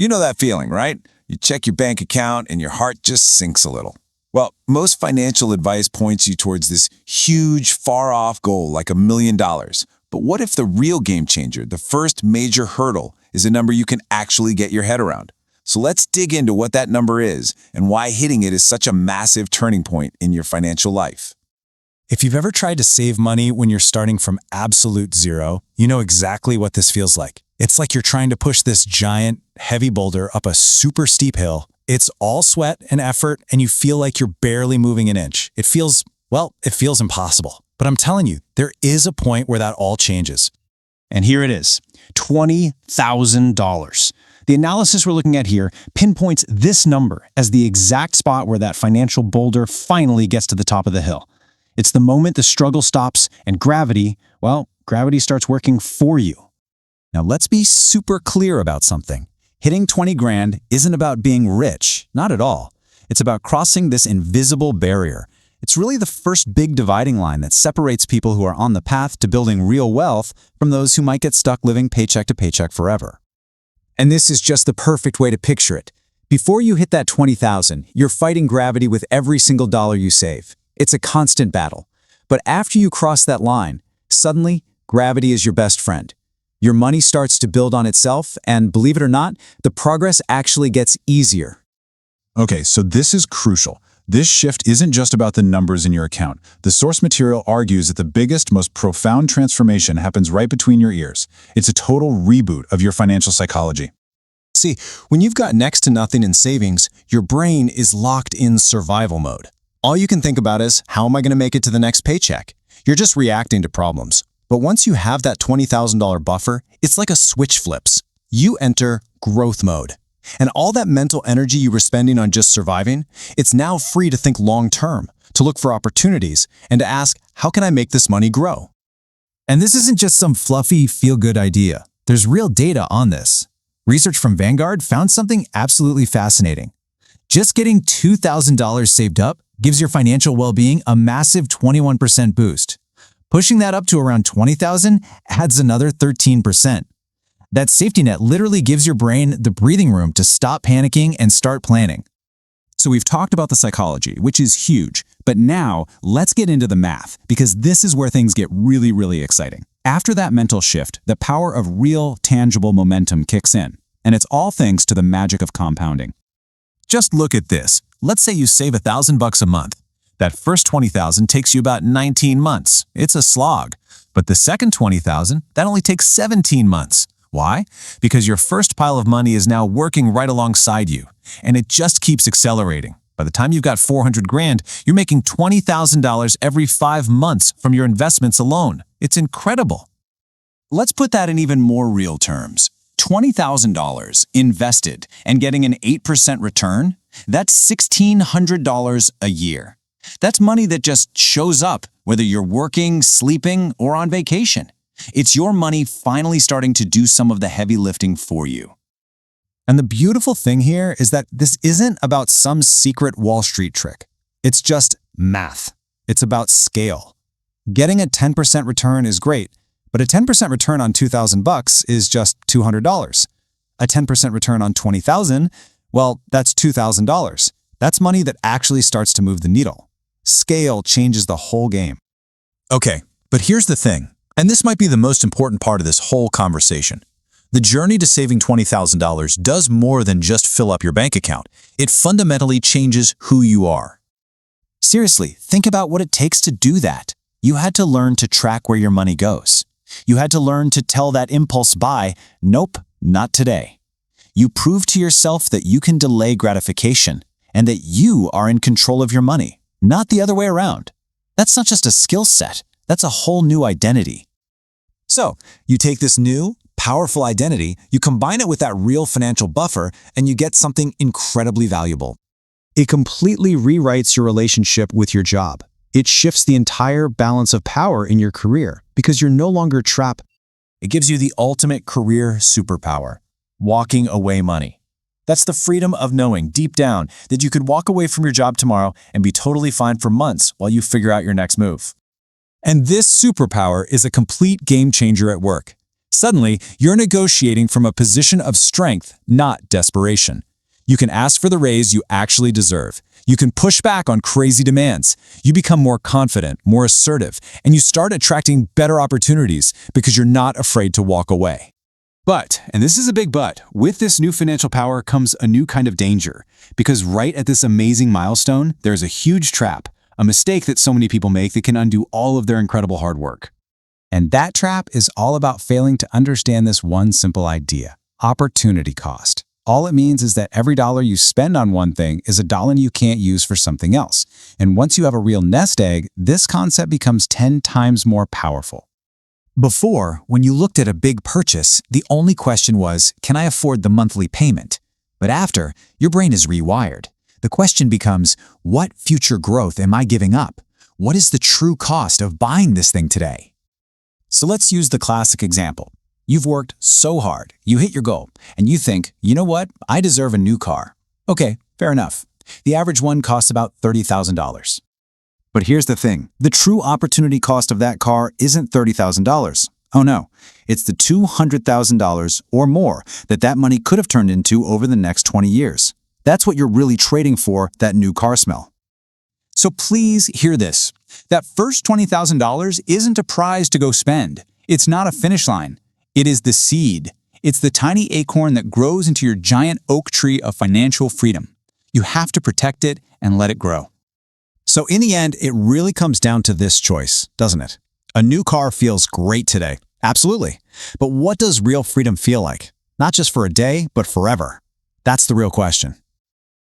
You know that feeling, right? You check your bank account and your heart just sinks a little. Well, most financial advice points you towards this huge, far-off goal like $1 million. But what if the real game changer, the first major hurdle, is a number you can actually get your head around? So let's dig into what that number is and why hitting it is such a massive turning point in your financial life. If you've ever tried to save money when you're starting from absolute zero, you know exactly what this feels like. It's like you're trying to push this giant, heavy boulder up a super steep hill. It's all sweat and effort, and you feel like you're barely moving an inch. It feels impossible. But I'm telling you, there is a point where that all changes. And here it is, $20,000. The analysis we're looking at here pinpoints this number as the exact spot where that financial boulder finally gets to the top of the hill. It's the moment the struggle stops and gravity starts working for you. Now let's be super clear about something. Hitting 20 grand isn't about being rich, not at all. It's about crossing this invisible barrier. It's really the first big dividing line that separates people who are on the path to building real wealth from those who might get stuck living paycheck to paycheck forever. And this is just the perfect way to picture it. Before you hit that 20,000, you're fighting gravity with every single dollar you save. It's a constant battle. But after you cross that line, suddenly, gravity is your best friend. Your money starts to build on itself, and believe it or not, the progress actually gets easier. Okay, so this is crucial. This shift isn't just about the numbers in your account. The source material argues that the biggest, most profound transformation happens right between your ears. It's a total reboot of your financial psychology. See, when you've got next to nothing in savings, your brain is locked in survival mode. All you can think about is, how am I going to make it to the next paycheck? You're just reacting to problems. But once you have that $20,000 buffer, it's like a switch flips. You enter growth mode. And all that mental energy you were spending on just surviving, it's now free to think long-term, to look for opportunities, and to ask, how can I make this money grow? And this isn't just some fluffy, feel-good idea. There's real data on this. Research from Vanguard found something absolutely fascinating. Just getting $2,000 saved up gives your financial well-being a massive 21% boost. Pushing that up to around $20,000 adds another 13%. That safety net literally gives your brain the breathing room to stop panicking and start planning. So we've talked about the psychology, which is huge, but now let's get into the math, because this is where things get really, really exciting. After that mental shift, the power of real, tangible momentum kicks in, and it's all thanks to the magic of compounding. Just look at this. Let's say you save $1,000 a month. That first $20,000 takes you about 19 months. It's a slog. But the second $20,000, that only takes 17 months. Why? Because your first pile of money is now working right alongside you, and it just keeps accelerating. By the time you've got 400 grand, you're making $20,000 every 5 months from your investments alone. It's incredible. Let's put that in even more real terms. $20,000 invested and getting an 8% return, that's $1,600 a year. That's money that just shows up, whether you're working, sleeping, or on vacation. It's your money finally starting to do some of the heavy lifting for you. And the beautiful thing here is that this isn't about some secret Wall Street trick. It's just math. It's about scale. Getting a 10% return is great, but a 10% return on $2,000 is just $200. A 10% return on $20,000, well, that's $2,000. That's money that actually starts to move the needle. Scale changes the whole game. Okay, but here's the thing, and this might be the most important part of this whole conversation. The journey to saving $20,000 does more than just fill up your bank account. It fundamentally changes who you are. Seriously, think about what it takes to do that. You had to learn to track where your money goes. You had to learn to tell that impulse buy, nope, not today. You proved to yourself that you can delay gratification and that you are in control of your money, not the other way around. That's not just a skill set, that's a whole new identity. So, you take this new, powerful identity, you combine it with that real financial buffer, and you get something incredibly valuable. It completely rewrites your relationship with your job. It shifts the entire balance of power in your career because you're no longer trapped. It gives you the ultimate career superpower, walking away money. That's the freedom of knowing deep down that you could walk away from your job tomorrow and be totally fine for months while you figure out your next move. And this superpower is a complete game changer at work. Suddenly, you're negotiating from a position of strength, not desperation. You can ask for the raise you actually deserve. You can push back on crazy demands. You become more confident, more assertive, and you start attracting better opportunities because you're not afraid to walk away. But, and this is a big but, with this new financial power comes a new kind of danger. Because right at this amazing milestone, there's a huge trap, a mistake that so many people make that can undo all of their incredible hard work. And that trap is all about failing to understand this one simple idea: opportunity cost. All it means is that every dollar you spend on one thing is a dollar you can't use for something else. And once you have a real nest egg, this concept becomes 10 times more powerful. Before, when you looked at a big purchase, the only question was, can I afford the monthly payment? But after, your brain is rewired. The question becomes, what future growth am I giving up? What is the true cost of buying this thing today? So let's use the classic example. You've worked so hard, you hit your goal, and you think, you know what, I deserve a new car. Okay, fair enough. The average one costs about $30,000. But here's the thing, the true opportunity cost of that car isn't $30,000. Oh no, it's the $200,000 or more that money could have turned into over the next 20 years. That's what you're really trading for, that new car smell. So please hear this. That first $20,000 isn't a prize to go spend. It's not a finish line. It is the seed. It's the tiny acorn that grows into your giant oak tree of financial freedom. You have to protect it and let it grow. So in the end, it really comes down to this choice, doesn't it? A new car feels great today. Absolutely. But what does real freedom feel like? Not just for a day, but forever. That's the real question.